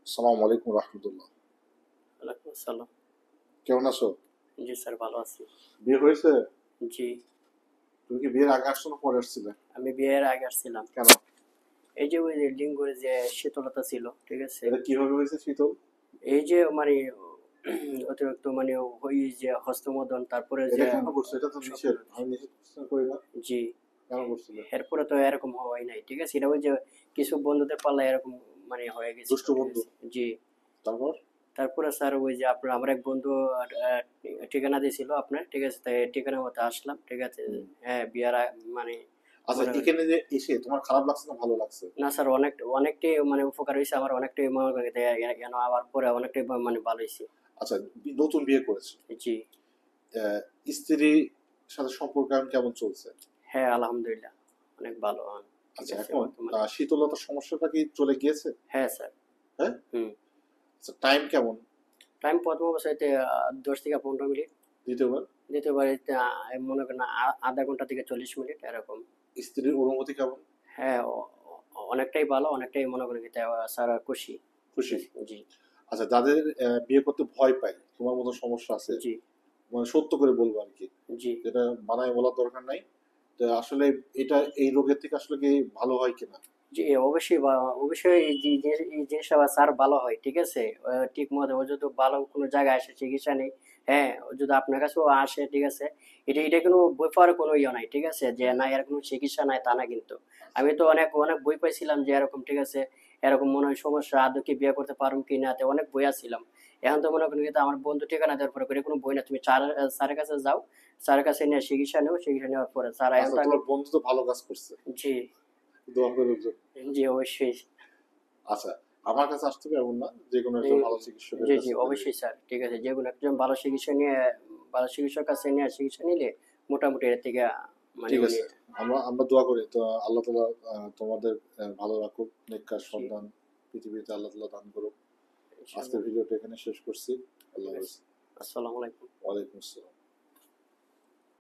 আসসালামু আলাইকুম রহমতুল্লাহ। ওয়ালাইকুম আসসালাম। কেমন আছো? জি স্যার, ভালো আছি। বিয়ে হয়েছে? জি, তুমি কি বিয়ের আগে আসছো না পরে আসছিলে? আমি বিয়ের আগে আসছিলাম। কেন? এই যে ওই যে লিঙ্গরে যে শীতলতা ছিল, ঠিক আছে, এটা কিভাবে হয়েছে শীতল? এই যে মানে অতিরিক্ত মানে ওই যে হস্তমোদন, তারপরে এটা যে কেন করছো? এটা তো নিষেধ, স্বপ্ন। আমি নিষেধ করি না। জি, কেন করছিলে? এরপরে তো এরকম হওয়াই নাই, ঠিক আছে, এটা ওই যে কিছু বন্ধুদের পাল্লায় এরকম মানে হয়ে গেছিল, দুষ্টু ঠিক বন্ধু। আছে। জি, তারপর? তারপরে স্যার ওই যে আপনার আমার এক বন্ধু আহ, ঠিকানা দিয়েছিল আপনার, ঠিক আছে, তাই ঠিকানা মতো আসলাম, ঠিক আছে। হুম। হ্যাঁ, বিয়ার মানে আচ্ছা, মনে হয় এখানে যে এসে তোমার খারাপ লাগছে না ভালো লাগছে? না স্যার, অনেকটাই মানে উপকার হয়েছে আমার, অনেকটাই মনে করি কেন আবার পরে অনেকটাই মানে ভালো হয়েছে। আচ্ছা, নতুন বিয়ে করেছো। জি, স্ত্রীর সাথে সম্পর্ক এখন কেমন চলছে? হ্যাঁ আলহামদুলিল্লাহ, অনেক ভালো, ঠিক আচ্ছা, আছে এখন বর্তমানে। শীতলতার সমস্যাটা কি চলে গিয়েছে? হ্যাঁ স্যার। হ্যাঁ। হুম। আচ্ছা, টাইম কেমন? টাইম প্রথম অবস্থাতে 10 থেকে 15 মিনিট, দ্বিতীয়বার? দ্বিতীয়বার মনে করেন আধা ঘন্টা থেকে 40 মিনিট এরকম। স্ত্রীর অনুমতি কেমন? হ্যাঁ, অনেকটাই ভালো, অনেকটাই মনে করেন স্যার খুশি, ঠিক খুশি? আছে। জি। আচ্ছা, যাদের বিয়ে করতে ভয় পায়, তোমার মতো সমস্যা আছে, জি। মানে সত্য করে বলবো আর কি, জি। যেটা বানায় বলার দরকার নাই, তো আসলে এটা এই রোগের থেকে আসলে কি ভালো হয় কিনা? জি, অবশ্যই অবশ্যই এই জিনিসটা স্যার ভালো হয়, ঠিক আছে। ঠিক মতো ও যদি ভালো কোনো জায়গায় আসে চিকিৎসা নেই, হ্যাঁ, ও যদি আপনার কাছেও আসে, ঠিক আছে, এটা কোনো বই পড়ার কোনো ইয়ে নাই, ঠিক আছে, যে না এর কোনো চিকিৎসা নাই তা না কিন্তু। আমি তো অনেক অনেক বই পাইছিলাম যে এরকম, ঠিক আছে, এরকম মনে হয় সমস্যা, আদৌ কি বিয়ে করতে পারুম কি না, অনেক বই আসছিলাম। এখন তো মনে করেন কিন্তু আমার বন্ধু ঠিকানা দেওয়ার পরে করে কোনো বই না, তুমি স্যারের কাছে যাও, স্যারের কাছে নিয়ে চিকিৎসা নেও, চিকিৎসা নেওয়ার পরে স্যার এখন আচ্ছা, তো আমি। তোমার বন্ধু তো ভালো কাজ করছে, জি। দোয়া করে দিও। জি, অবশ্যই। আচ্ছা, আমার কাছে আসতে হবে এমন না, যে কোনো জি, একজন ভালো চিকিৎসকের জি, জি, কাছে গেলে। অবশ্যই স্যার, ঠিক আছে, যেগুলো একজন ভালো চিকিৎসা নিয়ে, ভালো চিকিৎসকের কাছে নিয়ে চিকিৎসা নিলে মোটামুটি এর থেকে মানে ঠিক উনি। আছে, আমরা আমরা দোয়া করি তো আল্লাহ তাআলা তোমাদের ভালো রাখুক, নেককার জি, সন্তান পৃথিবীতে আল্লাহ তাআলা দান করুক। আজকের ইনশাআল্লাহ। ভিডিওটা এখানে শেষ করছি। আল্লাহ ঠিক হাফেজ। আছে। আসসালামু আলাইকুম। ওয়ালাইকুম আসসালাম।